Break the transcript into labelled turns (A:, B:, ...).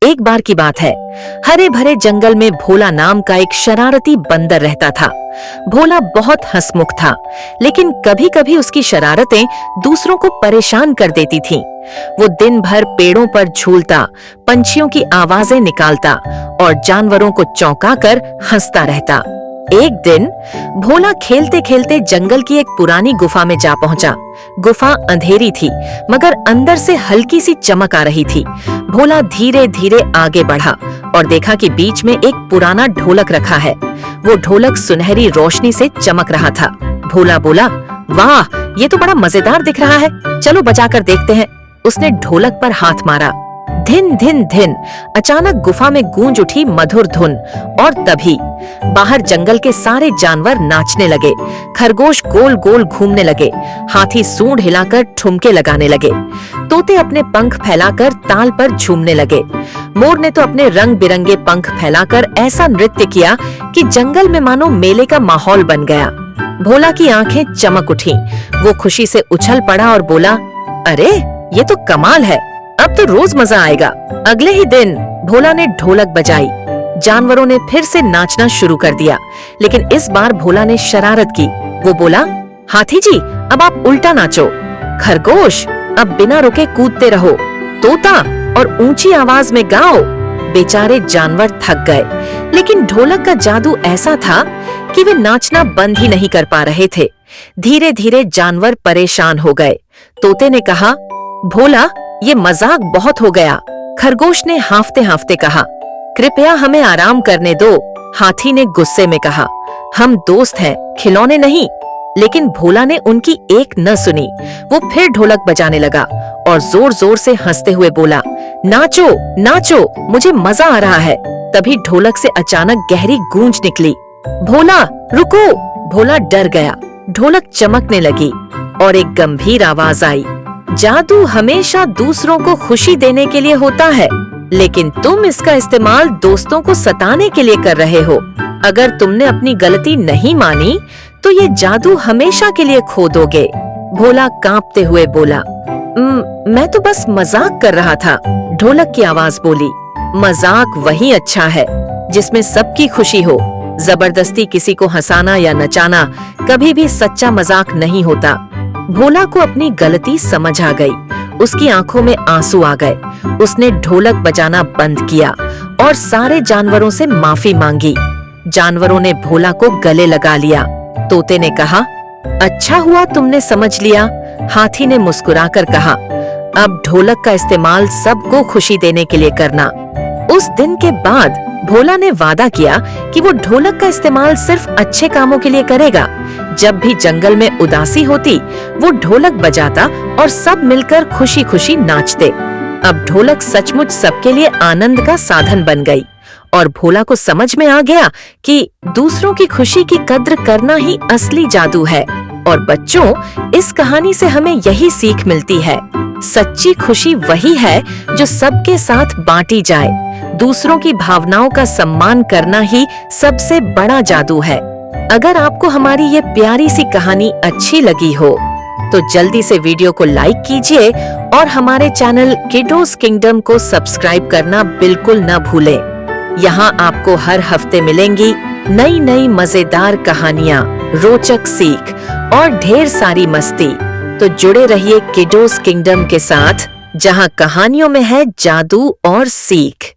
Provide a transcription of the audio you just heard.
A: एक बार की बात है, हरे भरे जंगल में भोला नाम का एक शरारती बंदर रहता था। भोला बहुत हंसमुख था, लेकिन कभी कभी उसकी शरारतें दूसरों को परेशान कर देती थीं। वो दिन भर पेड़ों पर झूलता, पंछियों की आवाजें निकालता और जानवरों को चौंकाकर हंसता रहता। एक दिन भोला खेलते खेलते जंगल की एक पुरानी गुफा में जा पहुंचा। गुफा अंधेरी थी, मगर अंदर से हल्की सी चमक आ रही थी। भोला धीरे धीरे आगे बढ़ा और देखा कि बीच में एक पुराना ढोलक रखा है। वो ढोलक सुनहरी रोशनी से चमक रहा था। भोला बोला, वाह, ये तो बड़ा मजेदार दिख रहा है, चलो बजाकर देखते हैं। उसने ढोलक पर हाथ मारा। धिन धिन धिन, अचानक गुफा में गूंज उठी मधुर धुन और तभी बाहर जंगल के सारे जानवर नाचने लगे। खरगोश गोल गोल घूमने लगे, हाथी सूंड हिलाकर ठुमके लगाने लगे, तोते अपने पंख फैलाकर ताल पर झूमने लगे। मोर ने तो अपने रंग बिरंगे पंख फैलाकर ऐसा नृत्य किया कि जंगल में मानो मेले का माहौल बन गया। भोला की आंखें चमक उठी। वो खुशी से उछल पड़ा और बोला, अरे ये तो कमाल है, अब तो रोज मजा आएगा। अगले ही दिन भोला ने ढोलक बजाई। जानवरों ने फिर से नाचना शुरू कर दिया, लेकिन इस बार भोला ने शरारत की। वो बोला, हाथी जी, अब आप उल्टा नाचो। खरगोश, अब बिना रुके कूदते रहो। तोता, और ऊंची आवाज में गाओ। बेचारे जानवर थक गए, लेकिन ढोलक का जादू ऐसा था कि वे नाचना बंद ही नहीं कर पा रहे थे। धीरे धीरे जानवर परेशान हो गए। तोते ने कहा, भोला, ये मजाक बहुत हो गया। खरगोश ने हांफते हांफते कहा, कृपया हमें आराम करने दो। हाथी ने गुस्से में कहा, हम दोस्त हैं, खिलौने नहीं। लेकिन भोला ने उनकी एक न सुनी। वो फिर ढोलक बजाने लगा और जोर जोर से हंसते हुए बोला, नाचो नाचो, मुझे मजा आ रहा है। तभी ढोलक से अचानक गहरी गूंज निकली। भोला रुको! भोला डर गया। ढोलक चमकने लगी और एक गंभीर आवाज आई, जादू हमेशा दूसरों को खुशी देने के लिए होता है, लेकिन तुम इसका इस्तेमाल दोस्तों को सताने के लिए कर रहे हो। अगर तुमने अपनी गलती नहीं मानी तो ये जादू हमेशा के लिए खो दोगे। भोला कांपते हुए बोला, मैं तो बस मजाक कर रहा था। ढोलक की आवाज बोली, मजाक वही अच्छा है जिसमें सबकी खुशी हो। जबरदस्ती किसी को हंसाना या नचाना कभी भी सच्चा मजाक नहीं होता। भोला को अपनी गलती समझ आ गई। उसकी आंखों में आंसू आ गए। उसने ढोलक बजाना बंद किया और सारे जानवरों से माफी मांगी। जानवरों ने भोला को गले लगा लिया। तोते ने कहा, अच्छा हुआ तुमने समझ लिया। हाथी ने मुस्कुराकर कहा, अब ढोलक का इस्तेमाल सबको खुशी देने के लिए करना। उस दिन के बाद भोला ने वादा किया कि वो ढोलक का इस्तेमाल सिर्फ अच्छे कामों के लिए करेगा। जब भी जंगल में उदासी होती, वो ढोलक बजाता और सब मिलकर खुशी खुशी नाचते। अब ढोलक सचमुच सबके लिए आनंद का साधन बन गई और भोला को समझ में आ गया कि दूसरों की खुशी की कद्र करना ही असली जादू है। और बच्चों, इस कहानी से हमें यही सीख मिलती है, सच्ची खुशी वही है जो सबके साथ बांटी जाए। दूसरों की भावनाओं का सम्मान करना ही सबसे बड़ा जादू है। अगर आपको हमारी ये प्यारी सी कहानी अच्छी लगी हो तो जल्दी से वीडियो को लाइक कीजिए और हमारे चैनल किडोस किंगडम को सब्सक्राइब करना बिल्कुल न भूलें। यहाँ आपको हर हफ्ते मिलेंगी नई नई मजेदार कहानियाँ, रोचक सीख और ढेर सारी मस्ती। तो जुड़े रहिए किडोस किंगडम के साथ, जहाँ कहानियों में है जादू और सीख।